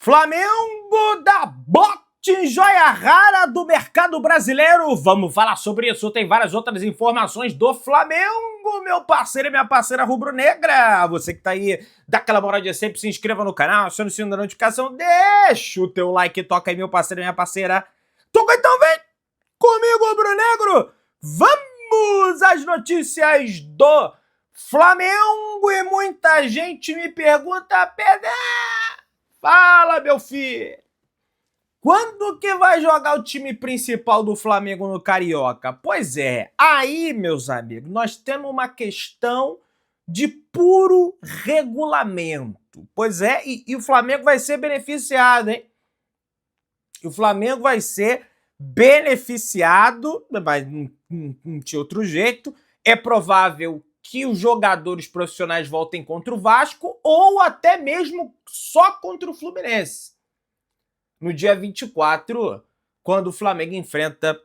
Flamengo da bote joia rara do mercado brasileiro. Vamos falar sobre isso. Tem várias outras informações do Flamengo, meu parceiro e minha parceira rubro-negra. Você que tá aí, dá aquela moral de sempre, se inscreva no canal, acione o sininho da notificação, deixa o teu like, toca aí, meu parceiro e minha parceira. Toca então, vem comigo, rubro-negro. Vamos às notícias do Flamengo. E muita gente me pergunta, Pedro, fala, meu filho, quando que vai jogar o time principal do Flamengo no Carioca? Pois é, aí, meus amigos, nós temos uma questão de puro regulamento. Pois é, e o Flamengo vai ser beneficiado, hein? O Flamengo vai ser beneficiado, mas não tinha outro jeito. É provável que os jogadores profissionais voltem contra o Vasco ou até mesmo só contra o Fluminense. No dia 24, quando o Flamengo enfrenta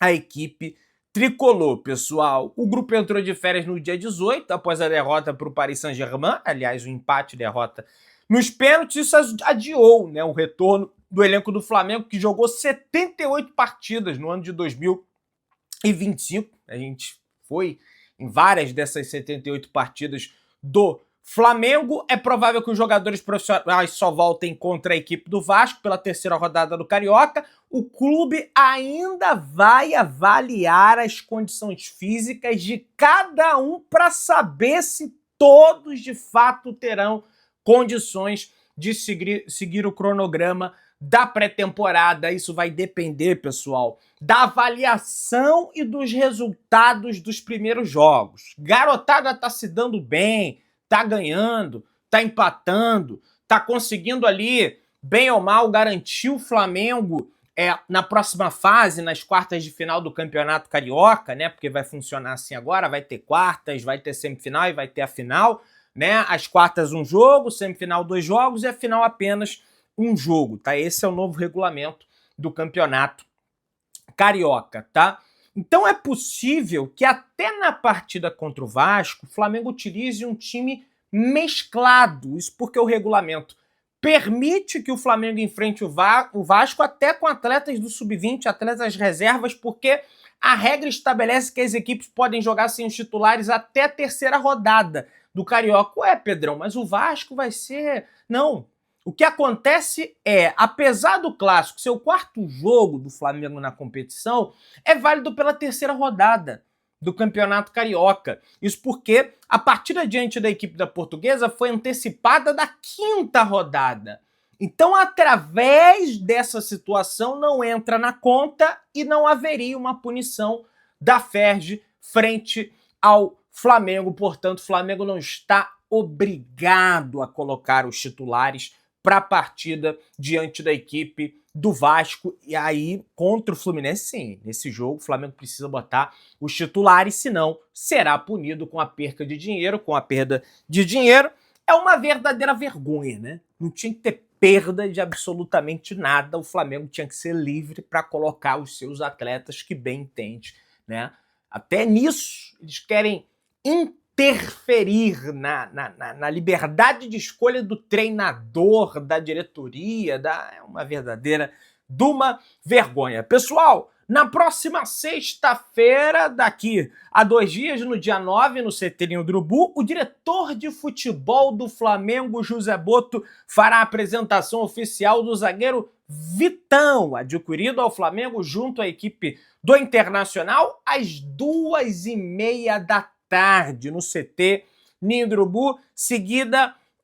a equipe tricolor, pessoal. O grupo entrou de férias no dia 18, após a derrota para o Paris Saint-Germain, aliás, o empate e derrota nos pênaltis. Isso adiou, né, o retorno do elenco do Flamengo, que jogou 78 partidas no ano de 2025. A gente foi em várias dessas 78 partidas do Flamengo. É provável que os jogadores profissionais só voltem contra a equipe do Vasco pela terceira rodada do Carioca. O clube ainda vai avaliar as condições físicas de cada um para saber se todos de fato terão condições de seguir o cronograma da pré-temporada. Isso vai depender, pessoal, da avaliação e dos resultados dos primeiros jogos. Garotada tá se dando bem, tá ganhando, tá empatando, tá conseguindo ali, bem ou mal, garantir o Flamengo na próxima fase, nas quartas de final do Campeonato Carioca, né? Porque vai funcionar assim agora, vai ter quartas, vai ter semifinal e vai ter a final, né? As quartas um jogo, semifinal 2 jogos e a final apenas um jogo, tá? Esse é o novo regulamento do Campeonato Carioca, tá? Então é possível que até na partida contra o Vasco, o Flamengo utilize um time mesclado. Isso porque o regulamento permite que o Flamengo enfrente o Vasco até com atletas do sub-20, atletas reservas, porque a regra estabelece que as equipes podem jogar sem os titulares até a terceira rodada do Carioca. Ué, Pedrão, mas o Vasco vai ser... Não. O que acontece é, apesar do Clássico ser o quarto jogo do Flamengo na competição, é válido pela terceira rodada do Campeonato Carioca. Isso porque a partida diante da equipe da Portuguesa foi antecipada da quinta rodada. Então, através dessa situação, não entra na conta e não haveria uma punição da FERJ frente ao Flamengo. Portanto, o Flamengo não está obrigado a colocar os titulares para a partida diante da equipe do Vasco. E aí, contra o Fluminense, sim, nesse jogo o Flamengo precisa botar os titulares, senão será punido com a perda de dinheiro. É uma verdadeira vergonha, né? Não tinha que ter perda de absolutamente nada. O Flamengo tinha que ser livre para colocar os seus atletas que bem entende, né? Até nisso, eles querem interferir na liberdade de escolha do treinador, da diretoria, é uma verdadeira de uma vergonha. Pessoal, na próxima sexta-feira, daqui a 2 dias, no dia 9, no CT Ninho do Urubu, o diretor de futebol do Flamengo, José Botto, fará a apresentação oficial do zagueiro Vitão, adquirido ao Flamengo junto à equipe do Internacional, às 2h30 da tarde, no CT Ninho do Urubu.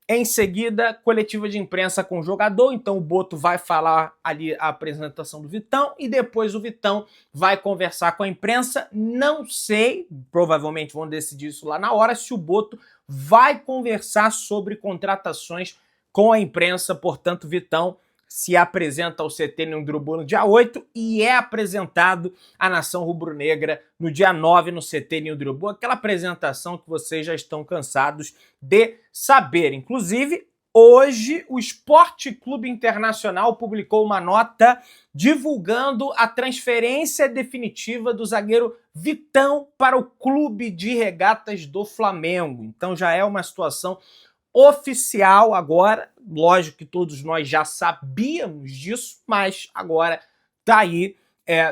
Em seguida, coletiva de imprensa com o jogador. Então o Botto vai falar ali a apresentação do Vitão e depois o Vitão vai conversar com a imprensa. Não sei, provavelmente vão decidir isso lá na hora, se o Botto vai conversar sobre contratações com a imprensa. Portanto, Vitão se apresenta ao CT Ninho do Urubu no dia 8 e é apresentado à nação rubro-negra no dia 9 no CT Ninho do Urubu. Aquela apresentação que vocês já estão cansados de saber. Inclusive, hoje o Sport Clube Internacional publicou uma nota divulgando a transferência definitiva do zagueiro Vitão para o Clube de Regatas do Flamengo. Então já é uma situação oficial agora. Lógico que todos nós já sabíamos disso, mas agora tá aí,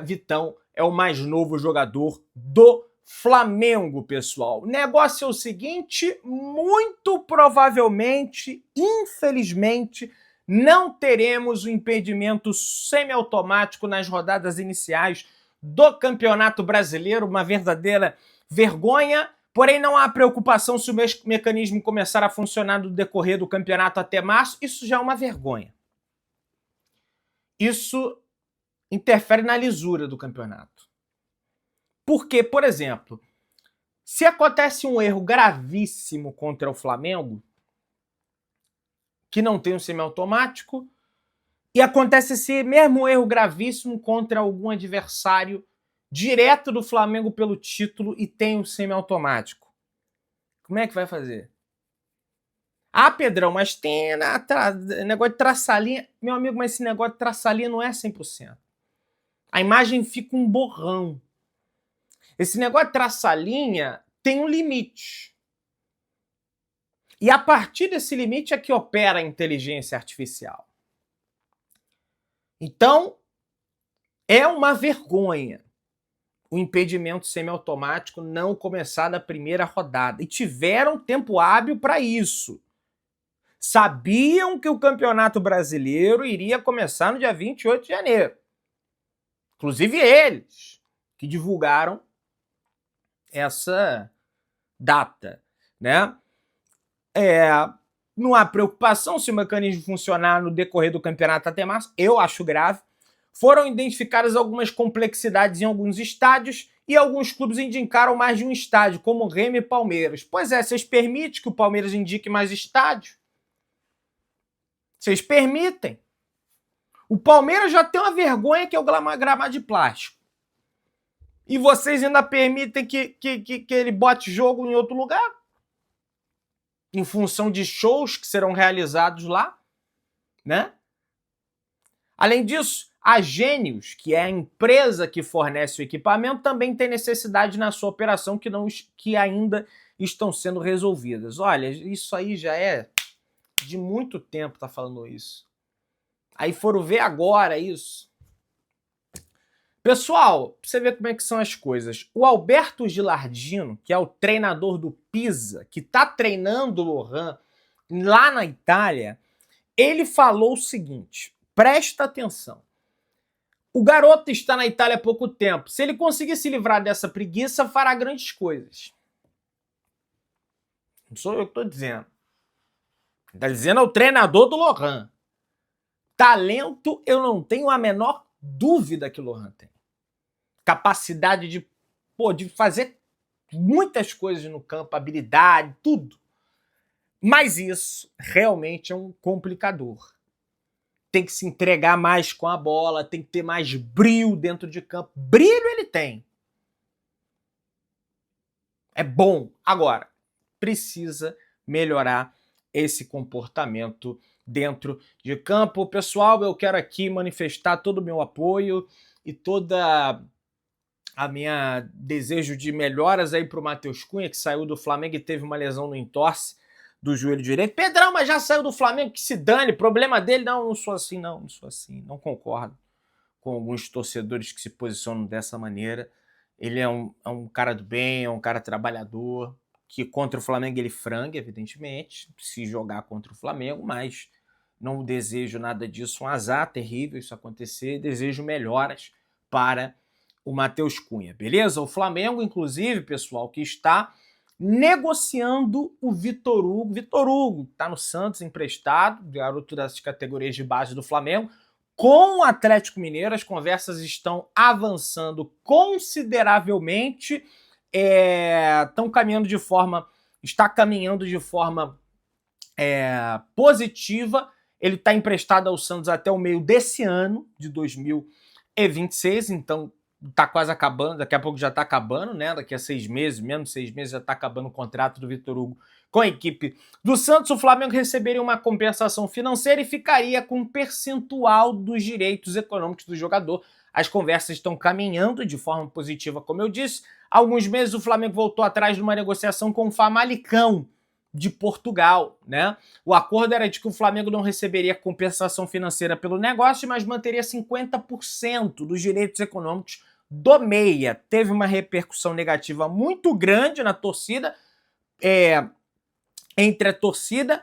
Vitão é o mais novo jogador do Flamengo, pessoal. O negócio é o seguinte, muito provavelmente, infelizmente, não teremos o impedimento semiautomático nas rodadas iniciais do Campeonato Brasileiro, uma verdadeira vergonha, porém não há preocupação se o mecanismo começar a funcionar no decorrer do campeonato até março, isso já é uma vergonha. Isso interfere na lisura do campeonato. Porque, por exemplo, se acontece um erro gravíssimo contra o Flamengo, que não tem um semiautomático, e acontece esse mesmo erro gravíssimo contra algum adversário direto do Flamengo pelo título e tem um semiautomático. Como é que vai fazer? Ah, Pedrão, mas tem negócio de traçar linha. Meu amigo, mas esse negócio de traçar linha não é 100%. A imagem fica um borrão. Esse negócio de traçar linha tem um limite. E a partir desse limite é que opera a inteligência artificial. Então, é uma vergonha o impedimento semiautomático não começar na primeira rodada. E tiveram tempo hábil para isso. Sabiam que o Campeonato Brasileiro iria começar no dia 28 de janeiro. Inclusive eles, que divulgaram essa data, né? Não há preocupação se o mecanismo funcionar no decorrer do campeonato até março, eu acho grave. Foram identificadas algumas complexidades em alguns estádios e alguns clubes indicaram mais de um estádio, como Remo e Palmeiras. Pois é, vocês permitem que o Palmeiras indique mais estádio? Vocês permitem? O Palmeiras já tem uma vergonha que é o gramado de plástico. E vocês ainda permitem que ele bote jogo em outro lugar? Em função de shows que serão realizados lá, né? Além disso, a Gênios, que é a empresa que fornece o equipamento, também tem necessidade na sua operação que ainda estão sendo resolvidas. Olha, isso aí já é de muito tempo tá falando isso. Aí foram ver agora isso. Pessoal, pra você ver como é que são as coisas. O Alberto Gilardino, que é o treinador do Pisa, que tá treinando o Lohan lá na Itália, ele falou o seguinte, presta atenção. O garoto está na Itália há pouco tempo. Se ele conseguir se livrar dessa preguiça, fará grandes coisas. Não sou eu que estou dizendo. Está dizendo é o treinador do Lohan. Talento, eu não tenho a menor dúvida que o Lohan tem. Capacidade de fazer muitas coisas no campo, habilidade, tudo. Mas isso realmente é um complicador. Tem que se entregar mais com a bola, tem que ter mais brilho dentro de campo. Brilho ele tem. É bom. Agora, precisa melhorar esse comportamento dentro de campo. Pessoal, eu quero aqui manifestar todo o meu apoio e toda a minha desejo de melhoras aí pro Matheus Cunha, que saiu do Flamengo e teve uma lesão no entorse do joelho direito. Pedrão, mas já saiu do Flamengo, que se dane, problema dele. Não sou assim, não sou assim. Não concordo com alguns torcedores que se posicionam dessa maneira. Ele é um cara do bem, é um cara trabalhador, que contra o Flamengo ele franga, evidentemente, se jogar contra o Flamengo, mas não desejo nada disso, um azar terrível isso acontecer, desejo melhoras para o Matheus Cunha, beleza? O Flamengo, inclusive, pessoal, que está negociando o Vitor Hugo. Vitor Hugo está no Santos emprestado, garoto das categorias de base do Flamengo, com o Atlético Mineiro. As conversas estão avançando consideravelmente, está caminhando de forma positiva. Ele está emprestado ao Santos até o meio desse ano, de 2026, então tá quase acabando, daqui a pouco já tá acabando, né? Daqui a 6 meses, menos 6 meses, já tá acabando o contrato do Vitor Hugo com a equipe do Santos. O Flamengo receberia uma compensação financeira e ficaria com um percentual dos direitos econômicos do jogador. As conversas estão caminhando de forma positiva, como eu disse. Há alguns meses o Flamengo voltou atrás de uma negociação com o Famalicão, de Portugal, né? O acordo era de que o Flamengo não receberia compensação financeira pelo negócio, mas manteria 50% dos direitos econômicos do Meia. Teve uma repercussão negativa muito grande na torcida, entre a torcida,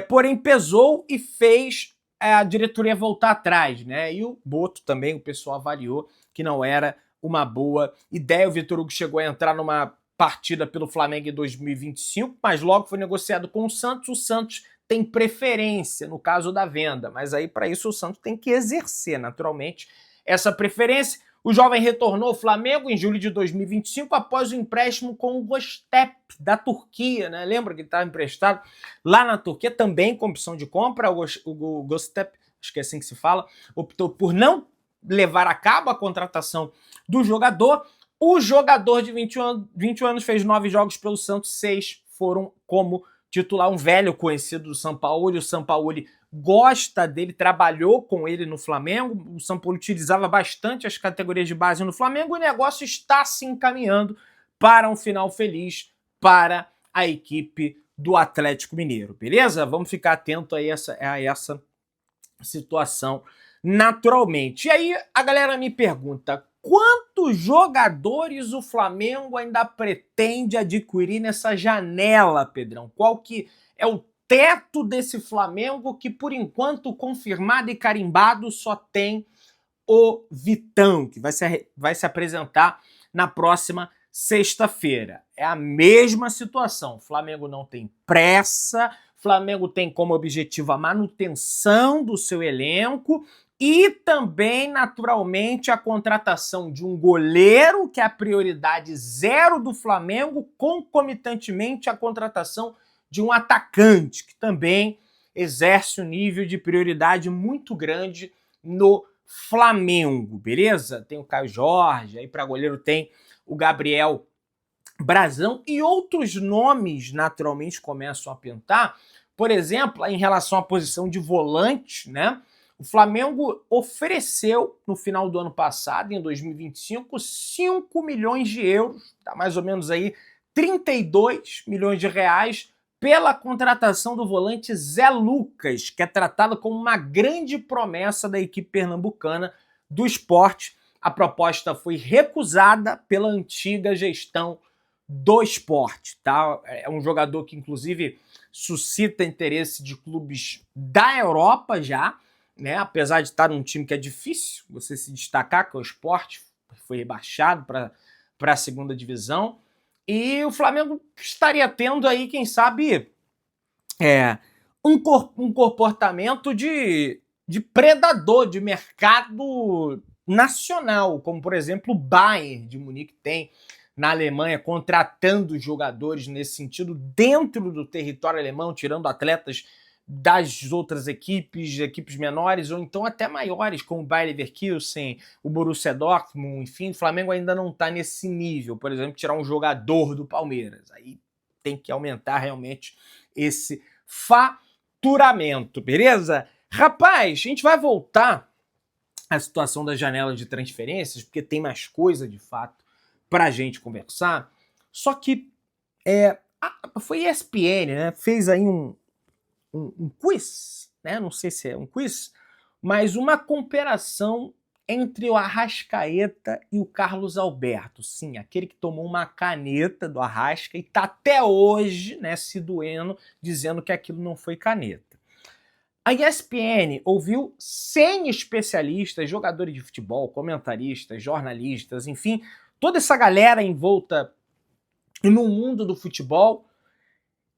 porém pesou e fez a diretoria voltar atrás, né? E o Boto também, o pessoal avaliou que não era uma boa ideia. O Vitor Hugo chegou a entrar numa partida pelo Flamengo em 2025, mas logo foi negociado com o Santos. O Santos tem preferência no caso da venda, mas aí para isso o Santos tem que exercer naturalmente essa preferência. O jovem retornou ao Flamengo em julho de 2025 após o empréstimo com o Göztepe da Turquia, né? Lembra que ele estava emprestado lá na Turquia, também com opção de compra. O Göztepe, acho que é assim que se fala, optou por não levar a cabo a contratação do jogador. O jogador de 21 anos fez 9 jogos pelo Santos, 6 foram como titular, um velho conhecido do Sampaoli. O Sampaoli gosta dele, trabalhou com ele no Flamengo. O Sampaoli utilizava bastante as categorias de base no Flamengo. O negócio está se encaminhando para um final feliz para a equipe do Atlético Mineiro, beleza? Vamos ficar atento a essa situação naturalmente. E aí a galera me pergunta: quantos jogadores o Flamengo ainda pretende adquirir nessa janela, Pedrão? Qual que é o teto desse Flamengo que, por enquanto, confirmado e carimbado, só tem o Vitão, que vai se apresentar na próxima sexta-feira? É a mesma situação. O Flamengo não tem pressa, o Flamengo tem como objetivo a manutenção do seu elenco e também, naturalmente, a contratação de um goleiro, que é a prioridade zero do Flamengo, concomitantemente a contratação de um atacante, que também exerce um nível de prioridade muito grande no Flamengo, beleza? Tem o Caio Jorge, aí para goleiro tem o Gabriel Brazão e outros nomes naturalmente começam a pintar. Por exemplo, em relação à posição de volante, né? O Flamengo ofereceu no final do ano passado, em 2025, 5 milhões de euros, tá mais ou menos aí 32 milhões de reais, pela contratação do volante Zé Lucas, que é tratado como uma grande promessa da equipe pernambucana do Sport. A proposta foi recusada pela antiga gestão do Sport, tá? É um jogador que, inclusive, suscita interesse de clubes da Europa já, né? Apesar de estar num time que é difícil você se destacar, que é o Sport, foi rebaixado para a segunda divisão. E o Flamengo estaria tendo aí, quem sabe, um comportamento de predador de mercado nacional, como, por exemplo, o Bayern de Munique tem na Alemanha, contratando jogadores nesse sentido dentro do território alemão, tirando atletas das outras equipes menores, ou então até maiores, como o Bayer Leverkusen, o Borussia Dortmund, enfim. O Flamengo ainda não está nesse nível, por exemplo, tirar um jogador do Palmeiras. Aí tem que aumentar realmente esse faturamento, beleza? Rapaz, a gente vai voltar à situação da janela de transferências, porque tem mais coisa, de fato, para a gente conversar. Só que foi a ESPN, né? Fez aí um quiz, né? Não sei se é um quiz, mas uma comparação entre o Arrascaeta e o Carlos Alberto. Sim, aquele que tomou uma caneta do Arrasca e tá até hoje, né, se doendo, dizendo que aquilo não foi caneta. A ESPN ouviu 100 especialistas, jogadores de futebol, comentaristas, jornalistas, enfim, toda essa galera envolta no mundo do futebol,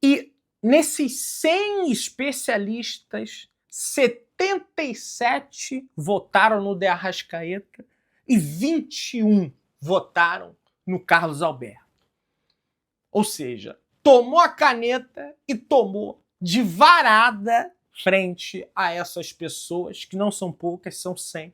e nesses 100 especialistas, 77 votaram no De Arrascaeta e 21 votaram no Carlos Alberto. Ou seja, tomou a caneta e tomou de varada frente a essas pessoas, que não são poucas, são 100.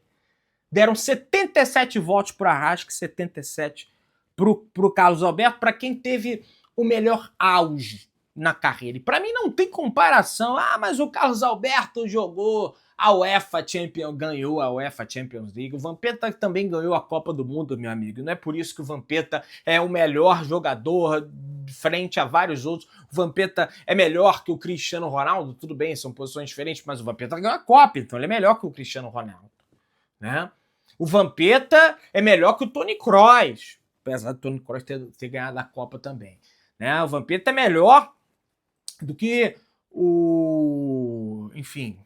Deram 77 votos para o Arrasca e 77 para o Carlos Alberto, para quem teve o melhor auge na carreira. E para mim não tem comparação. Ah, mas o Carlos Alberto jogou a UEFA Champions, ganhou a UEFA Champions League. O Vampeta também ganhou a Copa do Mundo, meu amigo. Não é por isso que o Vampeta é o melhor jogador frente a vários outros. O Vampeta é melhor que o Cristiano Ronaldo. Tudo bem, são posições diferentes, mas o Vampeta ganhou a Copa, então ele é melhor que o Cristiano Ronaldo, né? O Vampeta é melhor que o Toni Kroos, apesar do Toni Kroos ter ganhado a Copa também, né? O Vampeta é melhor do que o... Enfim,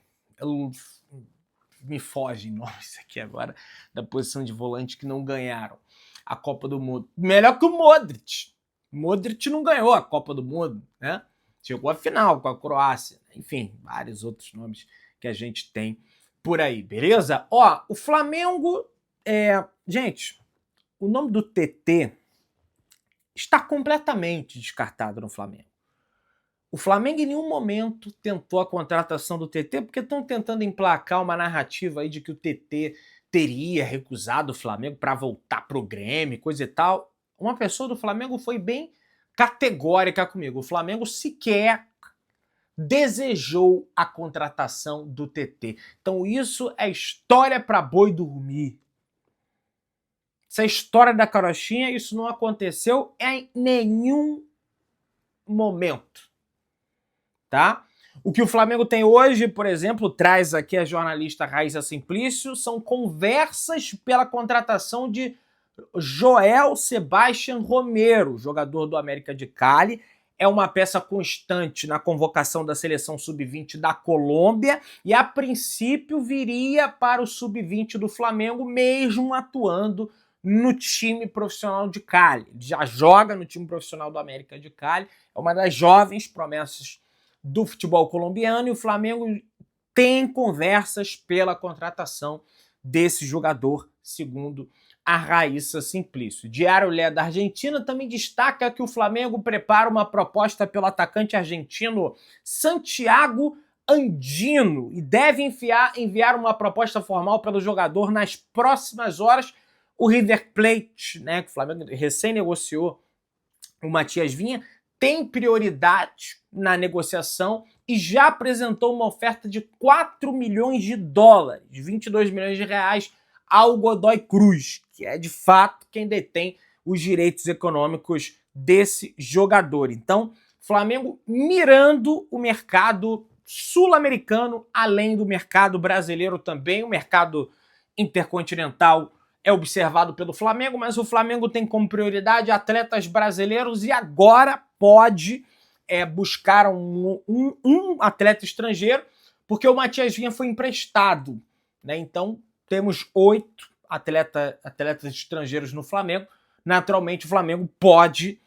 me fogem nomes aqui agora da posição de volante que não ganharam a Copa do Mundo. Melhor que o Modric. Modric não ganhou a Copa do Mundo, né? Chegou à final com a Croácia. Enfim, vários outros nomes que a gente tem por aí, beleza? Ó, o Flamengo... Gente, o nome do TT está completamente descartado no Flamengo. O Flamengo em nenhum momento tentou a contratação do TT, porque estão tentando emplacar uma narrativa aí de que o TT teria recusado o Flamengo para voltar pro Grêmio, coisa e tal. Uma pessoa do Flamengo foi bem categórica comigo. O Flamengo sequer desejou a contratação do TT. Então isso é história para boi dormir. Essa história da carochinha, isso não aconteceu em nenhum momento. Tá? O que o Flamengo tem hoje, por exemplo, traz aqui a jornalista Raíssa Simplício, são conversas pela contratação de Joel Sebastián Romero, jogador do América de Cali. É uma peça constante na convocação da seleção sub-20 da Colômbia e, a princípio, viria para o sub-20 do Flamengo, mesmo atuando no time profissional de Cali. Ele já joga no time profissional do América de Cali, é uma das jovens promessas do futebol colombiano, e o Flamengo tem conversas pela contratação desse jogador, segundo a Raíssa Simplício. Diário Lé da Argentina também destaca que o Flamengo prepara uma proposta pelo atacante argentino Santiago Andino e deve enviar uma proposta formal pelo jogador nas próximas horas. O River Plate, né, que o Flamengo recém negociou o Matias Vinha, tem prioridade na negociação e já apresentou uma oferta de 4 milhões de dólares, 22 milhões de reais, ao Godoy Cruz, que é de fato quem detém os direitos econômicos desse jogador. Então, Flamengo mirando o mercado sul-americano, além do mercado brasileiro também. O mercado intercontinental é observado pelo Flamengo, mas o Flamengo tem como prioridade atletas brasileiros e agora pode buscar um atleta estrangeiro, porque o Matias Vinha foi emprestado, né? Então temos 8 atletas estrangeiros no Flamengo. Naturalmente o Flamengo pode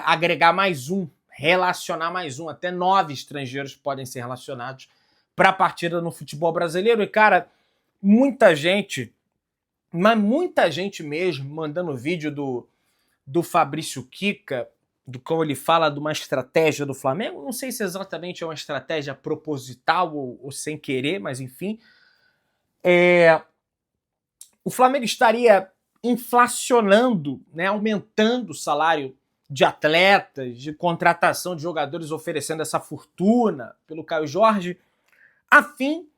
agregar mais um, relacionar mais um, até 9 estrangeiros podem ser relacionados para a partida no futebol brasileiro. E cara, muita gente, mas muita gente mesmo, mandando vídeo do Fabrício Kika, do como ele fala de uma estratégia do Flamengo. Não sei se exatamente é uma estratégia proposital ou sem querer, mas enfim. O Flamengo estaria inflacionando, né, aumentando o salário de atletas, de contratação de jogadores, oferecendo essa fortuna pelo Caio Jorge, a fim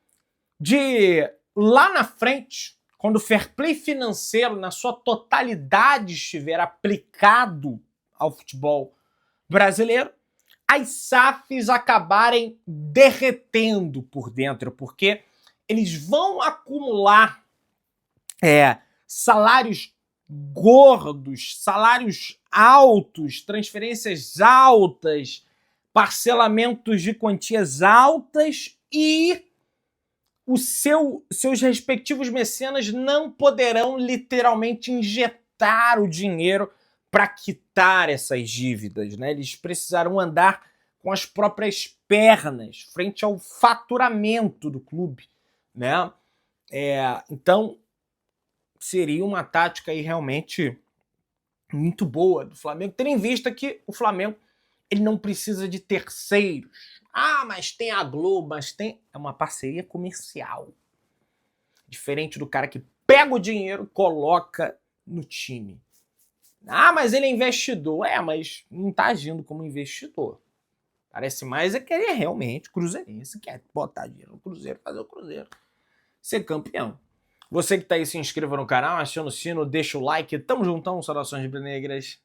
de, lá na frente, quando o fair play financeiro na sua totalidade estiver aplicado ao futebol brasileiro, as SAFs acabarem derretendo por dentro, porque eles vão acumular salários gordos, salários altos, transferências altas, parcelamentos de quantias altas, e seus respectivos mecenas não poderão literalmente injetar o dinheiro para quitar essas dívidas, né? Eles precisarão andar com as próprias pernas frente ao faturamento do clube, né? Então seria uma tática aí realmente muito boa do Flamengo, tendo em vista que o Flamengo ele não precisa de terceiros. Ah, mas tem a Globo, mas tem... É uma parceria comercial. Diferente do cara que pega o dinheiro e coloca no time. Ah, mas ele é investidor. Mas não está agindo como investidor. Parece mais é querer realmente, cruzeirense, quer botar dinheiro no Cruzeiro, fazer o Cruzeiro ser campeão. Você que tá aí, se inscreva no canal, aciona o sino, deixa o like. Tamo juntão, saudações rubro-negras.